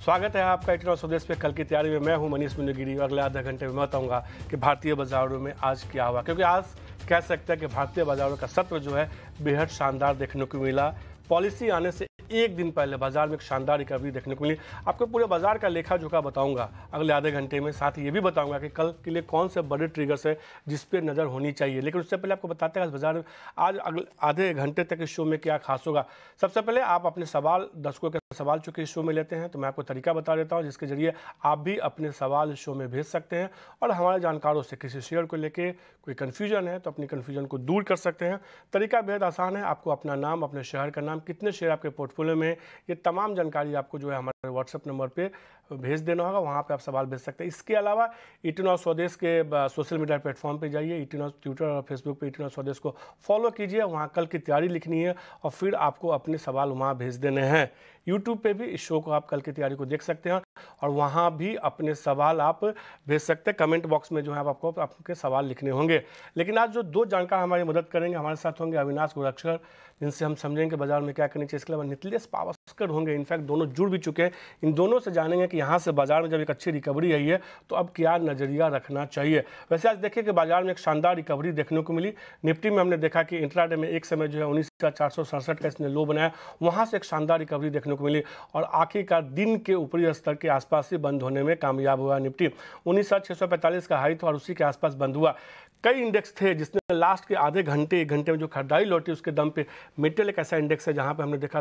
स्वागत है आपका इतना स्वदेश पे। कल की तैयारी में मैं हूं मनीष मुनिगिरी और अगले आधे घंटे में मैं बताऊंगा कि भारतीय बाजारों में आज क्या हुआ, क्योंकि आज कह सकते हैं कि भारतीय बाजारों का सत्र जो है बेहद शानदार देखने को मिला। पॉलिसी आने से एक दिन पहले बाजार में एक शानदार रिकवरी देखने को मिली। आपको पूरे बाजार का लेखा जोखा बताऊंगा अगले आधे घंटे में, साथ ही ये भी बताऊंगा कि कल के लिए कौन से बड़े ट्रिगर्स है जिस पे नज़र होनी चाहिए। लेकिन उससे पहले आपको बताते हैं बाजार में आज अगले आधे घंटे तक इस शो में क्या खास होगा। सबसे पहले आप अपने सवाल, दर्शकों के सवाल चूंकि इस शो में लेते हैं तो मैं आपको तरीका बता देता हूँ जिसके जरिए आप भी अपने सवाल इस शो में भेज सकते हैं और हमारे जानकारों से किसी शेयर को लेके कोई कन्फ्यूजन है तो अपनी कन्फ्यूजन को दूर कर सकते हैं। तरीका बेहद आसान है। आपको अपना नाम, अपने शहर का नाम, कितने शेयर आपके पोर्टफोलियो में, ये तमाम जानकारी आपको जो है हमारे व्हाट्सएप नंबर पे भेज देना होगा। वहाँ पे आप सवाल भेज सकते हैं। इसके अलावा ईटी स्वदेश के सोशल मीडिया प्लेटफॉर्म पे जाइए, ईटी ट्विटर और फेसबुक पे ईटी स्वदेश को फॉलो कीजिए। वहाँ कल की तैयारी लिखनी है और फिर आपको अपने सवाल वहाँ भेज देने हैं। यूट्यूब पे भी इस शो को आप कल की तैयारी को देख सकते हैं और वहाँ भी अपने सवाल आप भेज सकते हैं। कमेंट बॉक्स में जो है आपको आपके सवाल लिखने होंगे। लेकिन आज जो दो जानकार हमारी मदद करेंगे, हमारे साथ होंगे अविनाश गोरक्षकर, जिनसे हम समझेंगे बाजार में क्या करनी चाहिए। इसके अलावा नितिलेश पावस्कर होंगे, इनफैक्ट दोनों जुड़ भी चुके हैं। इन दोनों से जानेंगे कि यहाँ से बाजार में जब एक अच्छी रिकवरी आई है तो अब क्या नजरिया रखना चाहिए। वैसे आज देखिए कि बाजार में एक शानदार रिकवरी देखने को मिली। निफ्टी में हमने देखा कि इंट्राडे में एक समय जो है 19,467 का इसने लो बनाया, वहाँ से एक शानदार रिकवरी देखने को मिली और आखिरकार दिन के ऊपरी स्तर के आसपास ही बंद होने में कामयाब हुआ। निफ्टी 19,645 का हाई था और उसी के आसपास बंद हुआ। कई इंडेक्स थे जिसने लास्ट के आधे घंटे एक घंटे में जो खरीदारी लौटी उसके दम पे मेटल एक ऐसा इंडेक्स है जहां पे हमने देखा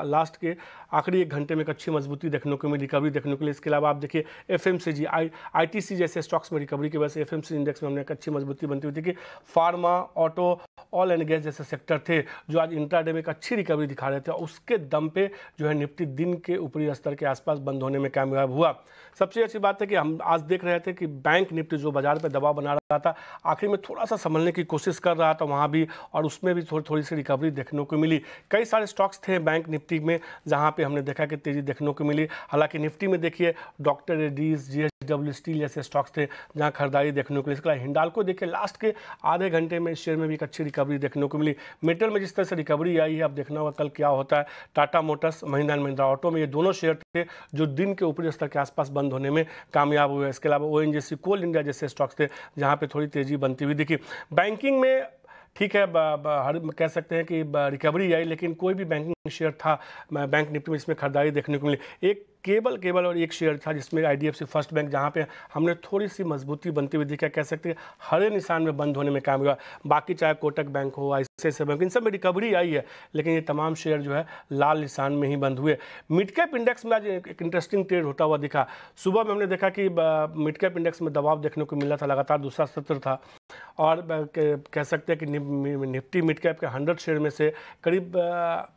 लास्ट के आखिरी एक घंटे में एक अच्छी मजबूती देखने को मिली, रिकवरी देखने को मिली। इसके अलावा आप देखिए एफएमसीजी, आईटीसी जैसे स्टॉक्स में रिकवरी की वजह से एफएमसीजी इंडेक्स में हमने एक अच्छी मजबूती बनती हुई थी कि pharma, auto, oil and gas जैसे सेक्टर थे जो आज इंट्राडे में एक अच्छी रिकवरी दिखा रहे थे और उसके दम पे जो है निफ्टी दिन के ऊपरी स्तर के आसपास बंद होने में कामयाब हुआ। सबसे अच्छी बात है कि हम आज देख रहे थे कि बैंक निफ्टी जो बाजार पर दबाव बना रहा था आखिर में थोड़ा सा संभलने की कोशिश कर रहा था वहाँ भी, और उसमें भी थोड़ी सी रिकवरी देखने को मिली। कई सारे स्टॉक्स थे बैंक निफ्टी में जहाँ पे हमने देखा कि तेजी देखने को मिली। हालांकि निफ्टी में देखिए डॉक्टर रेड्डीज, जीएसडब्ल्यू स्टील जैसे स्टॉक्स थे जहाँ खरीदारी देखने को मिली। इसके अलावा हिंडाल्को देखिए लास्ट के आधे घंटे में इस शेयर में भी एक अच्छी रिकवरी देखने को मिली। मेटल में जिस तरह से रिकवरी आई है अब देखना होगा कल क्या होता है। Tata Motors, Mahindra and Mahindra auto में ये दोनों शेयर थे जो दिन के ऊपरी स्तर के आसपास बंद होने में कामयाब हुए। इसके अलावा ओएनजीसी, कोल इंडिया जैसे स्टॉक्स थे जहाँ पे थोड़ी तेजी बनती हुई दिखी। बैंकिंग में ठीक है, कह सकते हैं कि रिकवरी आई, लेकिन कोई भी बैंकिंग शेयर था बैंक निफ्टी में इसमें खरीदारी देखने को मिली। एक केवल और एक शेयर था जिसमें आईडीएफसी फर्स्ट बैंक, जहां पे हमने थोड़ी सी मजबूती बनती हुई दिखा, कह सकते हैं हरे निशान में बंद होने में कामयाब हुआ। बाकी चाहे कोटक बैंक हो, आईसीआईसीआई बैंक, इन सब में रिकवरी आई है, लेकिन ये तमाम शेयर जो है लाल निशान में ही बंद हुए। मिड कैप इंडेक्स में आज एक इंटरेस्टिंग ट्रेड होता हुआ दिखा। सुबह में हमने देखा कि मिड कैप इंडेक्स में दबाव देखने को मिला था, लगातार दूसरा सत्र था और कह सकते हैं कि निफ्टी मिड कैप के 100 शेयर में से करीब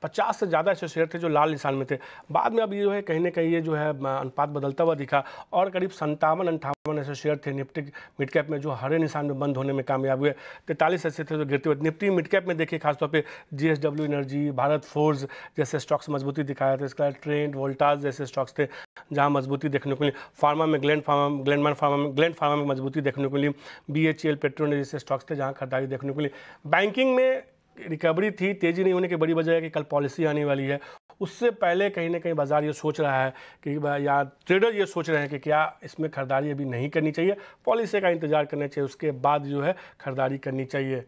50 से ज़्यादा ऐसे शेयर थे जो लाल निशान में थे। बाद में अब ये जो है कहीं ना कहीं ये जो है अनुपात बदलता हुआ दिखा और करीब 57-58 ऐसे शेयर थे निफ्टी मिड कैप में जो हरे निशान में बंद होने में कामयाब हुए। 43 ऐसे थे जो गिरते हुए। निफ्टी मिड कैप में देखिए खासतौर पे जीएसडब्ल्यू एनर्जी, भारत फोर्ज जैसे स्टॉक्स मजबूती दिखाया था। इसके अलावा ट्रेंड, वोल्टास जैसे स्टॉक्स थे जहाँ मजबूती देखने को मिली। फार्मा में ग्लैंड फार्मा में मजबूती देखने को मिली। बीएचईएल, पेट्रोनेट जैसे स्टॉक्स थे जहाँ खरीदारी देखने को मिली। बैंकिंग में रिकवरी थी, तेजी नहीं होने की बड़ी वजह है कि कल पॉलिसी आने वाली है। उससे पहले कहीं ना कहीं बाजार ये सोच रहा है कि या ट्रेडर ये सोच रहे हैं कि क्या इसमें खरीदारी अभी नहीं करनी चाहिए, पॉलिसी का इंतजार करना चाहिए, उसके बाद जो है खरीदारी करनी चाहिए।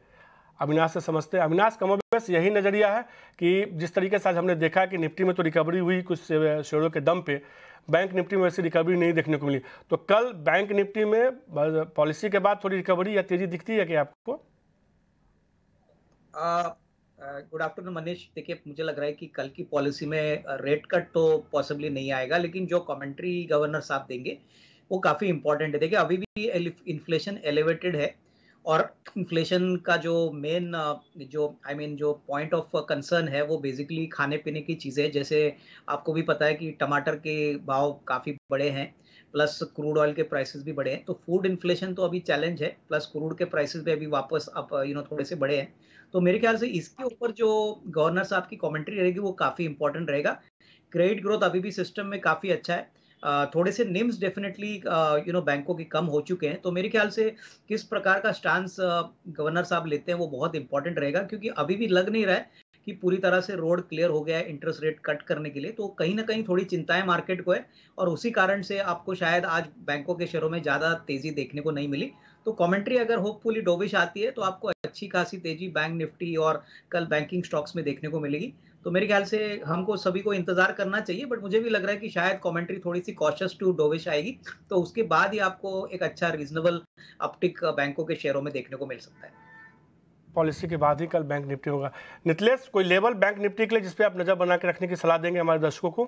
अविनाश से समझते हैं। अविनाश, कमोबेश यही नज़रिया है कि जिस तरीके से आज हमने देखा कि निफ्टी में तो रिकवरी हुई कुछ शेयरों के दम पे, बैंक निफ्टी में वैसी रिकवरी नहीं देखने को मिली, तो कल बैंक निफ्टी में पॉलिसी के बाद थोड़ी रिकवरी या तेजी दिखती है क्या आपको? Good afternoon Manish. देखिए, मुझे लग रहा है कि कल की पॉलिसी में रेट कट तो पॉसिबली नहीं आएगा, लेकिन जो कमेंट्री गवर्नर साहब देंगे वो काफ़ी इंपॉर्टेंट है। देखिए, अभी भी इन्फ्लेशन एलिवेटेड है और इन्फ्लेशन का जो मेन जो पॉइंट ऑफ कंसर्न है वो बेसिकली खाने पीने की चीज़ें। जैसे आपको भी पता है कि टमाटर के भाव काफ़ी बड़े हैं, प्लस क्रूड ऑयल के प्राइसेस भी बढ़े हैं। तो फूड इन्फ्लेशन तो अभी चैलेंज है, प्लस क्रूड के प्राइसेस भी अभी वापस थोड़े से बढ़े हैं। तो मेरे ख्याल से इसके ऊपर जो गवर्नर साहब की कमेंट्री रहेगी वो काफ़ी इंपॉर्टेंट रहेगा। क्रेडिट ग्रोथ अभी भी सिस्टम में काफ़ी अच्छा है। थोड़े से निम्स डेफिनेटली बैंकों के कम हो चुके हैं। तो मेरे ख्याल से किस प्रकार का स्टांस गवर्नर साहब लेते हैं वो बहुत इंपॉर्टेंट रहेगा, क्योंकि अभी भी लग नहीं रहा है कि पूरी तरह से रोड क्लियर हो गया है इंटरेस्ट रेट कट करने के लिए, तो कहीं ना कहीं थोड़ी चिंताएं मार्केट को है और उसी कारण से आपको शायद आज बैंकों के शेयरों में ज़्यादा तेजी देखने को नहीं मिली। तो कमेंट्री अगर होपफुली डोविश आती है तो आपको अच्छी खासी तेजी बैंक निफ्टी और कल बैंकिंग स्टॉक्स में देखने को मिलेगी। तो मेरे ख्याल से हमको सभी को इंतजार करना चाहिए, बट मुझे भी लग रहा है कि शायद कमेंट्री थोड़ी सी कॉशियस टू डोविश आएगी, तो उसके बाद ही आपको एक अच्छा रीजनेबल अपटिक बैंकों के शेयरों में देखने को मिल सकता है। पॉलिसी के बाद ही कल बैंक निफ्टी होगा। नितलेश, कोई लेवल बैंक निफ्टी के लिए जिसपे आप नजर बना के रखने की सलाह देंगे हमारे दर्शकों को?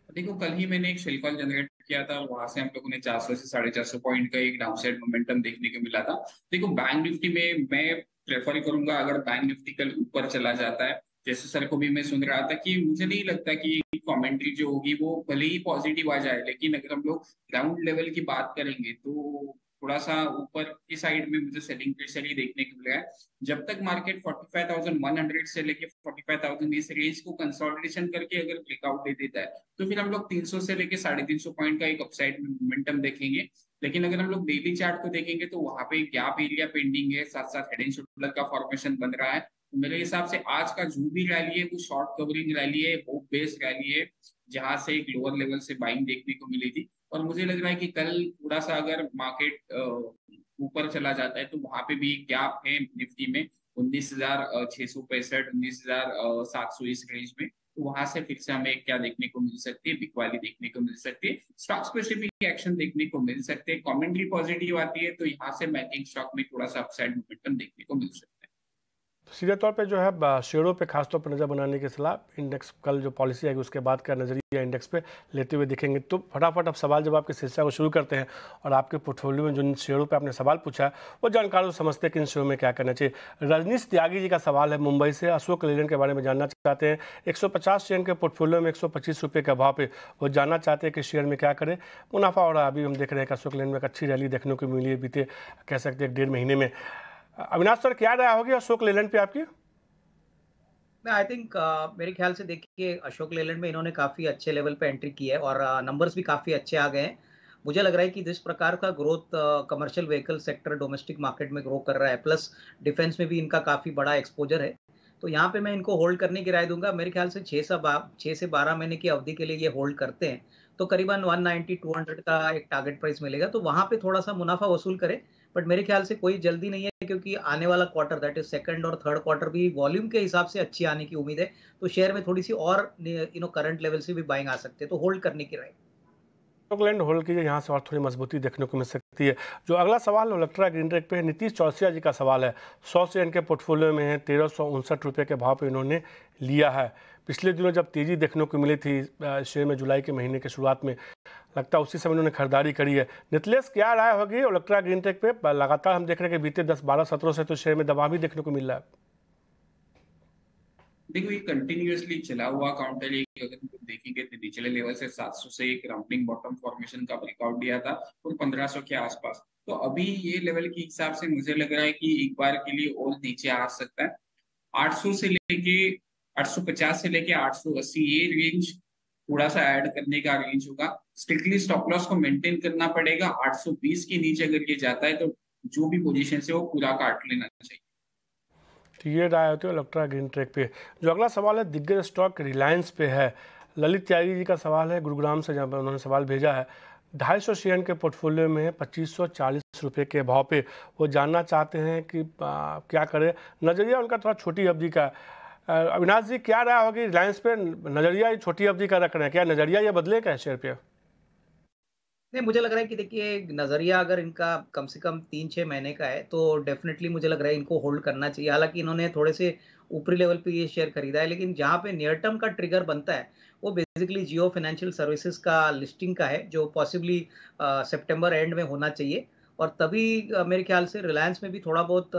देखो, कल ही मैंने एक शेल कॉल जनरेट किया था, वहां से हम लोगों ने 400 से 450 पॉइंट का एक डाउनसाइड मोमेंटम देखने को मिला था। देखो, बैंक निफ्टी में मैं प्रेफर करूंगा अगर बैंक निफ्टी कल ऊपर चला जाता है, जैसे सर को भी मैं सुन रहा था कि मुझे नहीं लगता कि कमेंट्री जो होगी वो भले ही पॉजिटिव आ जाए, लेकिन अगर हम लोग ग्राउंड लेवल की बात करेंगे तो थोड़ा सा ऊपर की साइड में मुझे सेलिंग प्रेशर ही देखने को मिला है। जब तक मार्केट 45,100 से लेके 45,000 इस रेंज को कंसोलिडेशन करके अगर ब्रेकआउट दे देता है तो फिर हम लोग 300 से लेके 350 पॉइंट का एक अपसाइड में मोमेंटम देखेंगे। लेकिन अगर हम लोग डेली चार्ट को देखेंगे तो वहां पे गैप एरिया पेंडिंग है, साथ साथ हेड एंड शोल्डर का फॉर्मेशन बन रहा है। तो मेरे हिसाब से आज का जो भी रैली है वो शॉर्ट कवरिंग रैली है, होप बेस्ड रैली है, जहां से एक लोअर लेवल से बाइंग देखने को मिली थी। और मुझे लग रहा है कि कल थोड़ा सा अगर मार्केट ऊपर चला जाता है तो वहां पे भी गैप है निफ्टी में 19,665, 19,700 इस रेंज में। तो वहां से फिर से हमें क्या देखने को मिल सकती है, बिकवाली देखने को मिल सकती है, स्टॉक स्पेसिफिक एक्शन देखने को मिल सकते हैं। कमेंट्री पॉजिटिव आती है तो यहाँ से बैंकिंग स्टॉक में थोड़ा सा अपसाइड मोमेंटम देखने को मिल सकता है। सीधे तौर पे जो है शेयरों पे खासतौर पर नज़र बनाने की सलाह, इंडेक्स कल जो पॉलिसी आएगी उसके बाद का नज़रिया इंडेक्स पे लेते हुए दिखेंगे। तो फटाफट अब सवाल जवाब के सिलसिले को शुरू करते हैं और आपके पोर्टफोलियो में जिन शेयरों पे आपने सवाल पूछा है वो जानकार समझते हैं कि इन शेयरों में क्या करना चाहिए। रजनीश त्यागी जी का सवाल है मुंबई से, अशोक लेलैंड के बारे में जानना चाहते हैं। 150 शेयर के पोर्टफोलियो में 125 रुपये के भाव पे वो जानना चाहते हैं कि शेयर में क्या करें, मुनाफा हो रहा है। अभी हम देख रहे हैं कि अशोक लेलैंड में एक अच्छी रैली देखने को मिली है बीते कह सकते हैं 1.5 महीने में। अविनाश सर, क्या राय होगी अशोक लेलैंड पे आपकी? आई थिंक मेरे ख्याल से देखिए अशोक लेलैंड में इन्होंने काफी अच्छे लेवल पे एंट्री की है और नंबर्स भी काफी अच्छे आ गए हैं। मुझे लग रहा है कि जिस प्रकार का growth commercial vehicle sector domestic market में ग्रो कर रहा है, प्लस डिफेंस में भी इनका काफी बड़ा एक्सपोजर है, तो यहाँ पे मैं इनको होल्ड करने की राय दूंगा। मेरे ख्याल से 6 से 12 महीने की अवधि के लिए ये होल्ड करते हैं तो करीबन 190-200 का एक टारगेट प्राइस मिलेगा, तो वहां पे थोड़ा सा मुनाफा वसूल करें। बट मेरे ख्याल से कोई जल्दी नहीं है क्योंकि आने वाला क्वार्टर दैट इज सेकंड और थर्ड क्वार्टर भी वॉल्यूम के हिसाब से अच्छी आने की उम्मीद है, तो शेयर में थोड़ी सी और करंट लेवल से भी बाइंग आ सकते हैं, तो होल्ड करने की राय। अशोक लेलैंड होल्ड कीजिए, यहाँ से और थोड़ी मजबूती देखने को मिल सकती है। जो अगला सवाल इलेक्ट्रा ग्रीन टेक पे है, नीतीश चौरसिया जी का सवाल है। 100 शेयर इनके पोर्टफोलियो में है, 1359 रुपये के भाव पे इन्होंने लिया है। पिछले दिनों जब तेजी देखने को मिली थी शेयर में जुलाई के महीने के शुरुआत में, लगता है उसी समय उन्होंने खरीदारी करी है। नितलेश, क्या राय होगी इलेक्ट्रा ग्रीन टेक पे? लगातार हम देख रहे हैं कि बीते 10, 12, 17 से तो शेयर में दबाव भी देखने को मिल रहा है। देखो, ये कंटिन्यूअसली चला हुआ काउंटर, अगर हम देखेंगे तो निचले लेवल से 700 से एक राउंडिंग बॉटम फॉर्मेशन का ब्रेकआउट दिया था और 1500 के आसपास। तो अभी ये लेवल के हिसाब से मुझे लग रहा है कि एक बार के लिए और नीचे आ सकता है। 800 से लेके 850 से लेके 880 ये रेंज थोड़ा सा ऐड करने का रेंज होगा। स्ट्रिक्टली स्टॉप लॉस को मेंटेन करना पड़ेगा। 820 के नीचे अगर ये जाता है तो जो भी पोजीशन से वो पूरा काट लेना चाहिए। तो ये राय होती है इलेक्ट्रा ग्रीन टेक पे। जो अगला सवाल है दिग्गज स्टॉक रिलायंस पे है। ललित त्यागी जी का सवाल है गुरुग्राम से, जहाँ पर उन्होंने सवाल भेजा है। 250 शेयर के पोर्टफोलियो में है, 2540 रुपये के भाव पे वो जानना चाहते हैं कि क्या करें। नज़रिया उनका थोड़ा छोटी अवधि का। अविनाश जी, क्या राय होगी रिलायंस पे? नज़रिया छोटी अवधि का रख रहे हैं, क्या नज़रिया ये बदले क्या शेयर पे? नहीं, मुझे लग रहा है कि देखिए नजरिया अगर इनका कम से कम 3-6 महीने का है तो डेफिनेटली मुझे लग रहा है इनको होल्ड करना चाहिए। हालांकि इन्होंने थोड़े से ऊपरी लेवल पे ये शेयर खरीदा है, लेकिन जहाँ पे नियर टर्म का ट्रिगर बनता है वो बेसिकली जियो फाइनेंशियल सर्विसेज का लिस्टिंग का है, जो पॉसिबली सितंबर एंड में होना चाहिए। और तभी मेरे ख्याल से रिलायंस में भी थोड़ा बहुत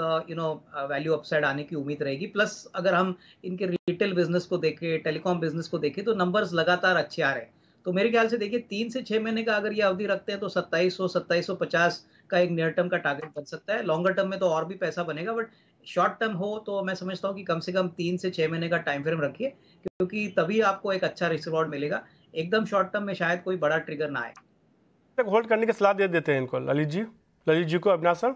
वैल्यू अपसाइड आने की उम्मीद रहेगी। प्लस अगर हम इनके रिटेल बिजनेस को देखें, टेलीकॉम बिजनेस को देखें, तो नंबर्स लगातार अच्छे आ रहे हैं। तो मेरे ख्याल से देखिए 3 से 6 महीने का अगर ये अवधि रखते हैं तो 2700-2750 का एक नियर टर्म का टारगेट बन सकता है। लॉन्गर टर्म में तो और भी पैसा बनेगा, बट शॉर्ट टर्म हो तो मैं समझता हूँ कि कम से कम 3 से 6 महीने का टाइम फ्रेम रखिए, क्योंकि तभी आपको एक अच्छा रिस्क रिवॉर्ड मिलेगा। एकदम शॉर्ट टर्म में शायद कोई बड़ा ट्रिगर ना आए। तक होल्ड करने की सलाह दे देते हैं इनको। ललित जी को। अविनाश सर,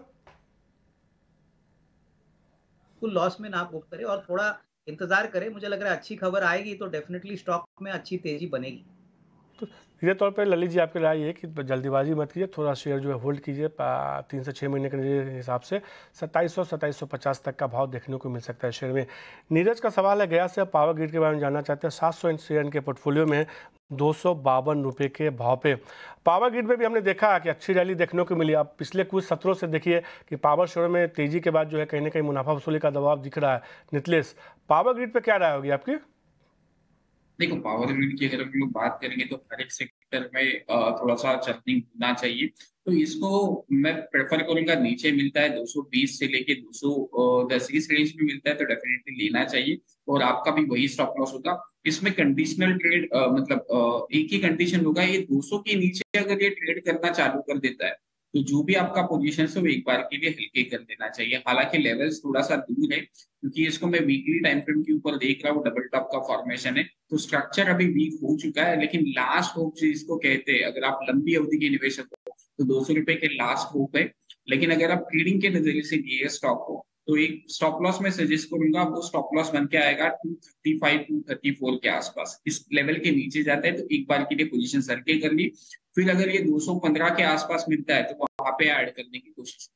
कुल लॉस में ना बुक करें और थोड़ा इंतजार करें, मुझे लग रहा है अच्छी खबर आएगी तो डेफिनेटली स्टॉक में अच्छी तेजी बनेगी। तो सीधे तौर पे ललित जी आपकी राय ये कि जल्दीबाजी मत कीजिए, थोड़ा शेयर जो है होल्ड कीजिए, 3 से 6 महीने के हिसाब से 2700-2750 तक का भाव देखने को मिल सकता है शेयर में। नीरज का सवाल है गया से पावर ग्रिड के बारे में जानना चाहते हैं। 700 शेयर के पोर्टफोलियो में 252 रुपये के भाव पे। पावर ग्रिड में भी हमने देखा कि अच्छी रैली देखने को मिली। आप पिछले कुछ सत्रों से देखिए कि पावर शेयर में तेजी के बाद जो है कहीं ना कहीं मुनाफा वसूली का दबाव दिख रहा है। नितलेश, पावर ग्रिड पे क्या राय होगी आपकी? देखो, पावर ग्रिड की अगर हम लोग बात करेंगे तो हर एक सेक्टर में थोड़ा सा चर्निंग होना चाहिए। तो इसको मैं प्रेफर करूंगा, नीचे मिलता है 220 से लेके 210 इस रेंज में मिलता है तो डेफिनेटली लेना चाहिए, और आपका भी वही स्टॉप लॉस होगा। इसमें कंडीशनल ट्रेड मतलब एक ही कंडीशन होगा, ये 200 के नीचे अगर ये ट्रेड करना चालू कर देता है तो जो भी आपका पोजीशन है वो एक बार के लिए हल्के कर देना चाहिए। हालांकि लेवल्स थोड़ा सा दूर है, क्योंकि इसको मैं वीकली टाइम फ्रेम के ऊपर देख रहा हूँ, डबल टॉप का फॉर्मेशन है, तो स्ट्रक्चर अभी वीक हो चुका है। लेकिन लास्ट होप जो इसको कहते हैं, अगर आप लंबी अवधि के निवेशक हो तो 200 रुपए के लास्ट होप है। लेकिन अगर आप ट्रेडिंग के नजरिए से लिए स्टॉक को, तो एक स्टॉप लॉस में सजेस्ट करूंगा, वो स्टॉप लॉस बन के आएगा 235-234 के आसपास। इस लेवल के नीचे जाता है तो एक बार के लिए पोजीशन सर्के कर ली, फिर अगर ये 215 के आसपास मिलता है तो वहां पे ऐड करने की कोशिश।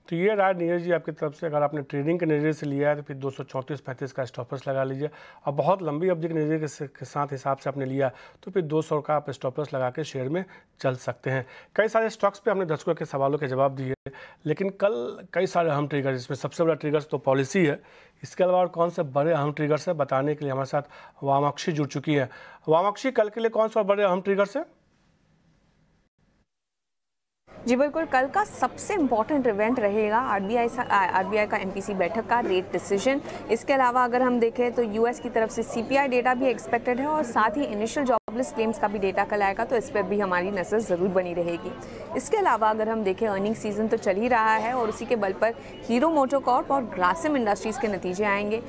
तो ये राय नीरज जी आपकी तरफ से। अगर आपने ट्रेडिंग के नज़रिए से लिया है तो फिर 234-35 का स्टॉपर्स लगा लीजिए, और बहुत लंबी अवधि के नज़रिए के साथ हिसाब से आपने लिया तो फिर 200 का आप स्टॉपर्स लगा के शेयर में चल सकते हैं। कई सारे स्टॉक्स पे हमने दर्शकों के सवालों के जवाब दिए, लेकिन कल कई सारे अहम ट्रिगर, जिसमें सबसे बड़ा ट्रिगर्स तो पॉलिसी है। इसके अलावा और कौन से बड़े अहम ट्रिगर्स है बताने के लिए हमारे साथ वामाक्षी जुड़ चुकी है। वामाक्षी, कल के लिए कौन सा बड़े अहम ट्रिगर्स है? जी बिल्कुल, कल का सबसे इम्पॉर्टेंट इवेंट रहेगा आरबीआई का एमपीसी बैठक का रेट डिसीजन। इसके अलावा अगर हम देखें तो यूएस की तरफ से सीपीआई डेटा भी एक्सपेक्टेड है, और साथ ही इनिशियल जॉबलेस क्लेम्स का भी डेटा कल आएगा, तो इस पर भी हमारी नज़र ज़रूर बनी रहेगी। इसके अलावा अगर हम देखें, अर्निंग सीजन तो चल ही रहा है और उसी के बल पर हीरो मोटोकॉर्प और ग्रासिम इंडस्ट्रीज़ के नतीजे आएंगे।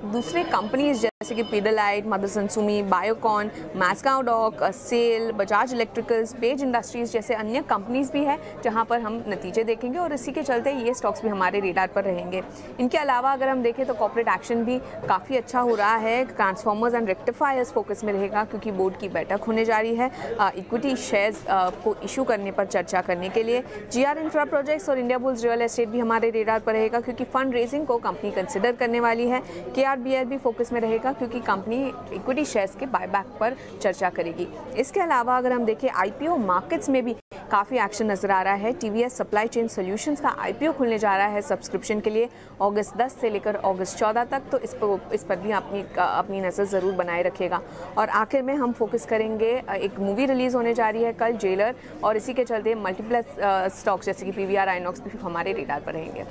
दूसरे कंपनीज जैसे कि पीडिलाइट, मदरसन सुमी, बायोकॉन, मैस्काउ डॉक, सेल, बजाज इलेक्ट्रिकल्स, पेज इंडस्ट्रीज जैसे अन्य कंपनीज भी है जहां पर हम नतीजे देखेंगे, और इसी के चलते ये स्टॉक्स भी हमारे रेडार पर रहेंगे। इनके अलावा अगर हम देखें तो कॉर्पोरेट एक्शन भी काफ़ी अच्छा हो रहा है। ट्रांसफॉर्मर्स एंड रेक्टिफायर्स फोकस में रहेगा, क्योंकि बोर्ड की बैठक होने जा रही है इक्विटी शेयर्स को इशू करने पर चर्चा करने के लिए। जीआर इंफ्रा प्रोजेक्ट्स और इंडिया बुल्स रियल एस्टेट भी हमारे रेडार पर रहेगा, क्योंकि फंड रेजिंग को कंपनी कंसिडर करने वाली है। केआरबीएल भी फोकस में रहेगा, क्योंकि कंपनी इक्विटी शेयर्स के बायबैक पर चर्चा करेगी। इसके अलावा अगर हम देखें, आईपीओ मार्केट्स में भी काफ़ी एक्शन नजर आ रहा है। टीवीएस सप्लाई चेन सॉल्यूशंस का आईपीओ खुलने जा रहा है सब्सक्रिप्शन के लिए अगस्त 10 से लेकर अगस्त 14 तक, तो इस पर भी अपनी नज़र ज़रूर बनाए रखेगा। और आखिर में हम फोकस करेंगे, एक मूवी रिलीज़ होने जा रही है कल, जेलर, और इसी के चलते मल्टीप्लेक्स स्टॉक्स जैसे कि पीवीआर, आइनॉक्स भी हमारे रेडार पर रहेंगे।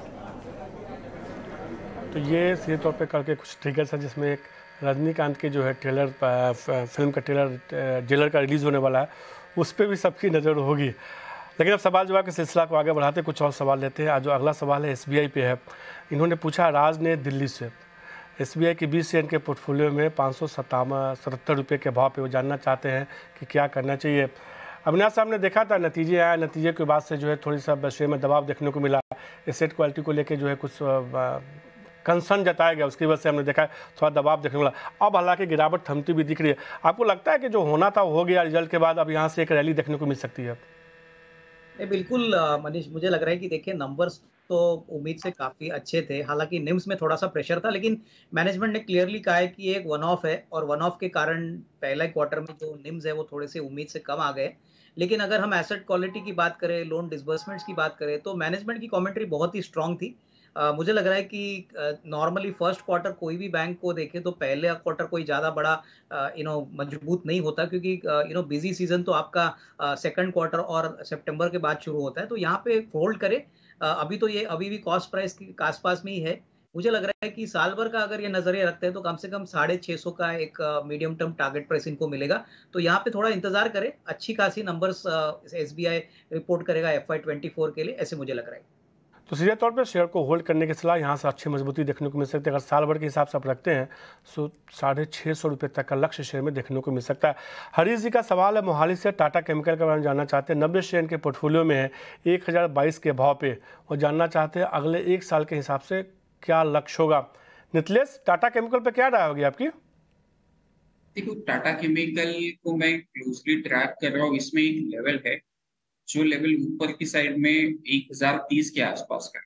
तो ये सीधे तौर पे करके कुछ ट्रिगर्स है, जिसमें एक रजनीकांत के जो है ट्रेलर, फिल्म का ट्रेलर जेलर का रिलीज़ होने वाला है, उस पर भी सबकी नज़र होगी। लेकिन अब सवाल जवाब के सिलसिला को आगे बढ़ाते कुछ और सवाल लेते हैं। आज जो अगला सवाल है एसबीआई पे है। इन्होंने पूछा, राज ने दिल्ली से एसबीआई के 20 शेयर के पोर्टफोलियो में 577 रुपये के भाव पे वो जानना चाहते हैं कि क्या करना चाहिए। अविनाश साहब ने देखा था, नतीजे आया, नतीजे के बाद से जो है थोड़ी सा शेयर में दबाव देखने को मिला, एसेट क्वालिटी को लेकर जो है कुछ कंसर्न जताया गया, उसकी वजह से हमने देखा थोड़ा दबाव देखने को मिला। अब हालांकि गिरावट थमती भी दिख रही है। आपको लगता है कि जो होना था हो गया रिजल्ट के बाद, अब यहाँ से एक रैली देखने को मिल सकती है? बिल्कुल मनीष, मुझे लग रहा है कि देखिए नंबर्स तो उम्मीद से काफी अच्छे थे। हालांकि निम्स में थोड़ा सा प्रेशर था, लेकिन मैनेजमेंट ने क्लियरली कहा है कि एक वन ऑफ है, और वन ऑफ के कारण पहला क्वार्टर में जो निम्स है वो थोड़े से उम्मीद से कम आ गए। लेकिन अगर हम एसेट क्वालिटी की बात करें, लोन डिसबर्समेंट्स की बात करें, तो मैनेजमेंट की कमेंट्री बहुत ही स्ट्रांग थी। मुझे लग रहा है कि नॉर्मली फर्स्ट क्वार्टर कोई भी बैंक को देखे तो पहले क्वार्टर कोई ज़्यादा बड़ा मजबूत नहीं होता, क्योंकि बिजी सीजन तो आपका सेकंड क्वार्टर और सितंबर के बाद शुरू होता है। तो यहाँ पे होल्ड करे, अभी तो ये अभी भी कॉस्ट प्राइस के आसपास में ही है। मुझे लग रहा है कि साल भर का अगर ये नजरिया रखते हैं तो कम से कम 650 का एक मीडियम टर्म टारगेट प्राइस इनको मिलेगा। तो यहाँ पे थोड़ा इंतजार करें, अच्छी खासी नंबर्स एसबीआई रिपोर्ट करेगा FY24 के लिए, ऐसे मुझे लग रहा है। तो सीधे तौर पे शेयर को होल्ड करने की सलाह यहाँ से अच्छी मजबूती देखने को मिल सकती है। अगर साल भर के हिसाब से आप रखते हैं तो 650 रुपये तक का लक्ष्य शेयर में देखने को मिल सकता है। हरीश जी का सवाल है मोहाली से, टाटा केमिकल के बारे में जानना चाहते हैं। 90 शेयर के पोर्टफोलियो में है 1022 के भाव पे, और जानना चाहते हैं अगले एक साल के हिसाब से क्या लक्ष्य होगा। नितलेश, टाटा केमिकल पे क्या राय होगी आपकी? देखो, टाटा केमिकल को मैं क्लोजली ट्रैक कर रहा हूँ। इसमें एक लेवल है, जो लेवल ऊपर की साइड में 1030 के आसपास का है।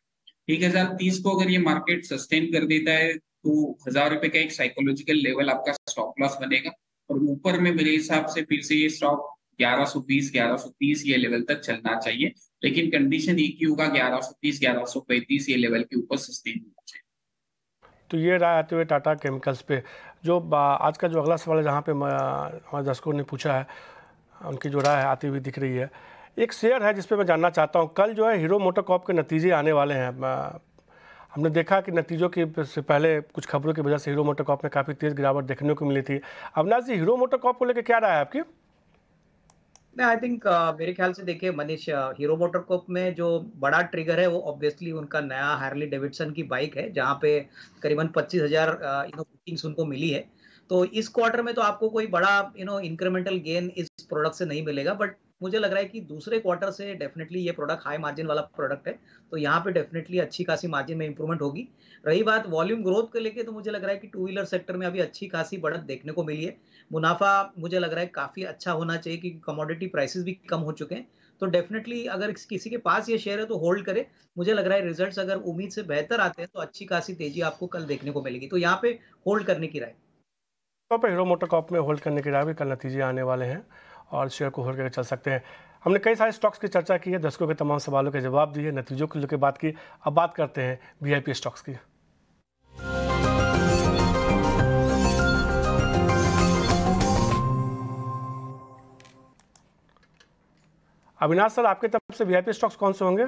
1030 को अगर ये मार्केट सस्टेन कर देता है तो 1000 रुपए का एक साइकोलॉजिकल लेवल आपका स्टॉप लॉस बनेगा, और ऊपर में मेरे हिसाब से फिर से ये स्टॉक 1120 1130 ये लेवल तक चलना चाहिए। लेकिन कंडीशन एक ही होगा, 1130 1135 ये लेवल के ऊपर सस्टेन होना चाहिए। तो ये राय आते हुए टाटा केमिकल्स पे। जो आज का जो अगला सवाल है, जहाँ पे हमारे दर्शकों ने पूछा है, उनकी जो राय आती हुई दिख रही है, एक शेयर है जिसपे मैं जानना चाहता हूँ। कल जो है हीरो मोटोकॉर्प के नतीजे आने वाले हैं। हमने देखा कि नतीजों की से पहले कुछ खबरों की वजह से हीरो मोटोकॉर्प में काफ़ी तेज़ गिरावट देखने को मिली थी। अविनाश जी, हीरो मोटोकॉर्प को लेकर क्या राय है आपकी? आई थिंक मेरे ख्याल से देखिए मनीष, हीरो मोटोकॉर्प में जो बड़ा ट्रिगर है वो ऑब्वियसली उनका नया हार्ली डेविडसन की बाइक है, जहाँ पे करीबन 25,000 बुकिंग्स उनको मिली है। तो इस क्वार्टर में तो आपको कोई बड़ा इंक्रीमेंटल गेन इस प्रोडक्ट से नहीं मिलेगा, बट मुझे लग रहा है कि दूसरे क्वार्टर से डेफिनेटली ये प्रोडक्ट हाई मार्जिन वाला प्रोडक्ट है, तो यहाँ पे डेफिनेटली अच्छी खासी मार्जिन में इंप्रूवमेंट होगी। रही बात वॉल्यूम ग्रोथ को लेके, तो मुझे लग रहा है कि टू व्हीलर सेक्टर में अभी अच्छी खासी बढ़त देखने को मिली है। मुनाफा मुझे लग रहा है काफी अच्छा होना चाहिए, क्योंकि कमोडिटी प्राइसेस भी कम हो चुके हैं। तो डेफिनेटली अगर किसी के पास ये शेयर है तो होल्ड करे। मुझे लग रहा है रिजल्ट्स अगर उम्मीद से बेहतर आते हैं तो अच्छी खासी तेजी आपको कल देखने को मिलेगी, तो यहाँ पे होल्ड करने की राय। तो पे हीरो मोटोकॉर्प में होल्ड करने की राय भी, कल नतीजे आने वाले हैं और शेयर को होल्ड करके चल सकते हैं। हमने कई सारे स्टॉक्स की चर्चा की है, दर्शकों के तमाम सवालों के जवाब दिए, नतीजों की लेकर बात की। अब बात करते हैं वीआईपी स्टॉक्स की। अविनाश सर, आपके तरफ से वीआईपी स्टॉक्स कौन से होंगे?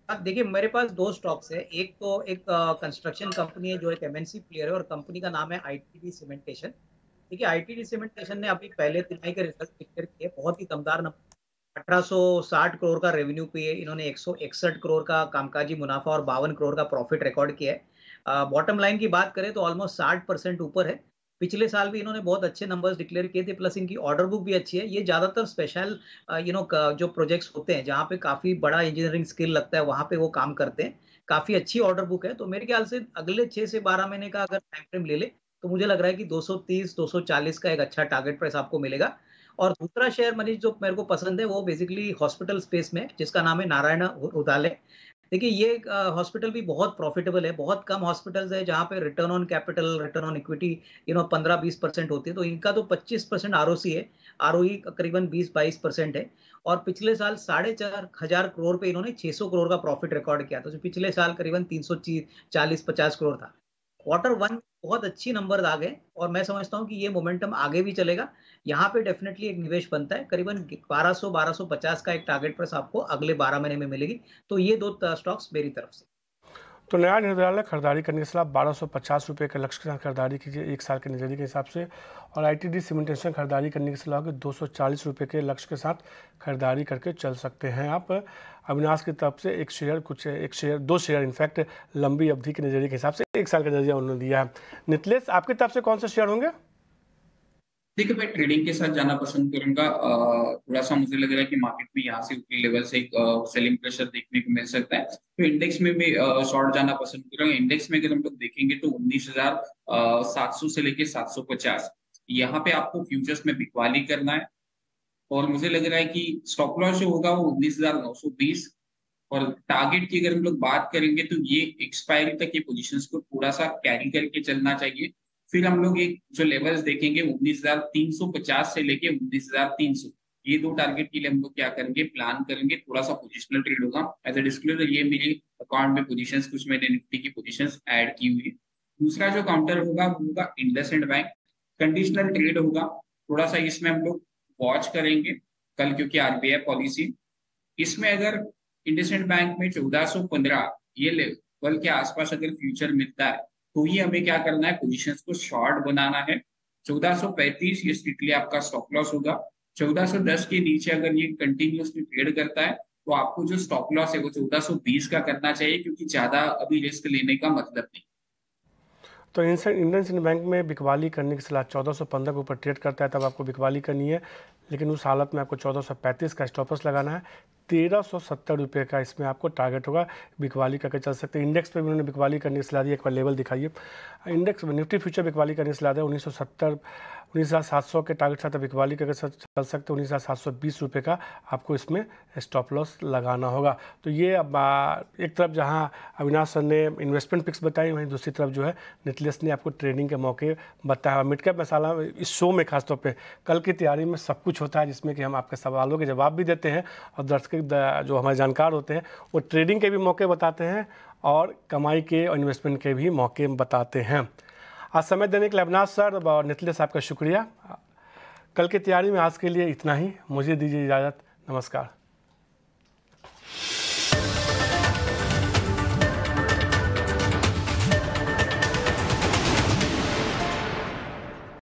अब देखिए, मेरे पास दो स्टॉक्स है। एक तो एक कंस्ट्रक्शन कंपनी है जो एक एमएनसी प्लेयर है, और कंपनी का नाम है आईटीडी सीमेंटेशन। देखिए, आईटीडी सीमेंटेशन ने अभी पहले तिमाही के रिजल्ट डिक्लेयर किए, बहुत ही दमदार नंबर। 1860 करोड़ का रेवेन्यू पे इन्होंने 161 करोड़ का कामकाजी मुनाफा और 52 करोड़ का प्रॉफिट रिकॉर्ड किया है। बॉटम लाइन की बात करें तो ऑलमोस्ट 60% ऊपर है। पिछले साल भी इन्होंने बहुत अच्छे नंबर्स डिक्लेयर किए थे, प्लस इनकी ऑर्डर बुक भी अच्छी है। ये ज्यादातर स्पेशल जो प्रोजेक्ट्स होते हैं जहाँ पे काफी बड़ा इंजीनियरिंग स्किल लगता है, वहां पे वो काम करते हैं। काफी अच्छी ऑर्डर बुक है, तो मेरे ख्याल से अगले 6 से 12 महीने का अगर टाइम फ्रेम ले ले तो मुझे लग रहा है कि 230 240 का एक अच्छा टारगेट प्राइस आपको मिलेगा। और दूसरा शेयर मनीष जो मेरे को पसंद है वो बेसिकली हॉस्पिटल स्पेस में, जिसका नाम है नारायण हृदयालय। देखिए, ये हॉस्पिटल भी बहुत प्रॉफिटेबल है। बहुत कम हॉस्पिटल्स है जहाँ पे return on capital, return on equity 15-20% होती है, तो इनका तो 25% आरओसी है, आरओई करीबन 20-22% है। और पिछले साल 4,500 करोड़ पे इन्होंने 600 करोड़ का प्रॉफिट रिकॉर्ड किया, तो जो पिछले साल करीबन 340-50 करोड़ था। Q1 बहुत अच्छी नंबर आ गए, और मैं समझता हूँ कि ये मोमेंटम आगे भी चलेगा। यहाँ पे डेफिनेटली एक निवेश बनता है। करीबन 1200-1250 का एक टारगेट प्राइस आपको अगले 12 महीने में मिलेगी। तो ये दो स्टॉक्स मेरी तरफ से। तो नया निर्देशालय खरीदारी करने के सलाह 1250 रुपये के लक्ष्य के साथ खरीदारी कीजिए एक साल के नजरिए के हिसाब से, और आईटीडी सीमेंटेशन खरीदारी करने की सलाह होगी 240 रुपये के लक्ष्य के साथ खरीदारी करके चल सकते हैं आप। अविनाश की तरफ से दो शेयर इनफैक्ट लंबी अवधि के नजरिए के हिसाब से एक साल का नजरिया उन्होंने दिया है। नितलेश, आपकी तरफ से कौन से शेयर होंगे? देखिए, मैं ट्रेडिंग के साथ जाना पसंद करूंगा। थोड़ा सा मुझे लग रहा है कि मार्केट में यहाँ से ऊपरी लेवल से एक सेलिंग प्रेशर देखने को मिल सकता है, तो इंडेक्स में भी शॉर्ट जाना पसंद करूंगा। इंडेक्स में अगर हम लोग देखेंगे तो 19,700 से लेके 750 यहाँ पे आपको फ्यूचर्स में बिकवाली करना है, और मुझे लग रहा है कि स्टॉप लॉस जो होगा वो 19,920, और टारगेट की अगर हम लोग बात करेंगे तो ये एक्सपायरी तक ये पोजीशंस को थोड़ा सा कैरी करके चलना चाहिए। फिर हम लोग एक जो लेवल्स देखेंगे 19,350 से लेके 19,300, ये दो टारगेट के लिए हम लोग क्या करेंगे, प्लान करेंगे। थोड़ा सा पोजिशनल ट्रेड होगा। एज ए डिस्क्लोजर, ये मेरे अकाउंट में पोजीशंस, कुछ मैंने निफ्टी की पोजीशंस ऐड की हुई है। दूसरा जो काउंटर होगा वो होगा इंडसइंड बैंक, कंडीशनल ट्रेड होगा। थोड़ा सा इसमें हम लोग वॉच करेंगे कल, क्योंकि आरबीआई पॉलिसी, इसमें अगर इंडसइंड बैंक में 1415 ये लेवल के आसपास अगर फ्यूचर मिलता है तो ही हमें क्या करना है, पोजीशंस को शॉर्ट बनाना है। 1435 ये स्ट्रिक्टली आपका स्टॉप लॉस होगा। 1410 के नीचे अगर ये कंटिन्यूसली ट्रेड करता है तो आपको जो स्टॉप लॉस है वो 1420 का करना चाहिए, क्योंकि ज्यादा अभी रिस्क लेने का मतलब नहीं। तो इंडियन बैंक में बिकवाली करने की सलाह 1415 के ऊपर ट्रेड करता है तब आपको बिकवाली करनी है, लेकिन उस हालत में आपको 1435 का स्टॉप लॉस लगाना है। 1370 रुपये का इसमें आपको टारगेट होगा, बिकवाली करके चल सकते हैं। इंडेक्स पे भी उन्होंने बिकवाली करने की सलाह दी, एक बार लेवल दिखाइए। इंडेक्स में निफ्टी फ्यूचर बिकवाली करने की सलाह दिया 19,700 के टारगेट साथ बिकवाली करके चल सकते हैं। 19,720 रुपये का आपको इसमें स्टॉप लॉस लगाना होगा। तो ये अब एक तरफ जहां अविनाश सर ने इन्वेस्टमेंट पिक्स बताई, वहीं दूसरी तरफ जो है नितिलेश ने आपको ट्रेडिंग के मौके बताया। मिड कैप मसाला इस शो में खासतौर पे कल की तैयारी में सब कुछ होता है, जिसमें कि हम आपके सवालों के जवाब भी देते हैं और दर्शक जो हमारे जानकार होते हैं वो ट्रेडिंग के भी मौके बताते हैं और कमाई के और इन्वेस्टमेंट के भी मौके बताते हैं। आज समय देने के लिए अविनाश सर और नितिलेश साहब का शुक्रिया। कल की तैयारी में आज के लिए इतना ही, मुझे दीजिए इजाज़त, नमस्कार।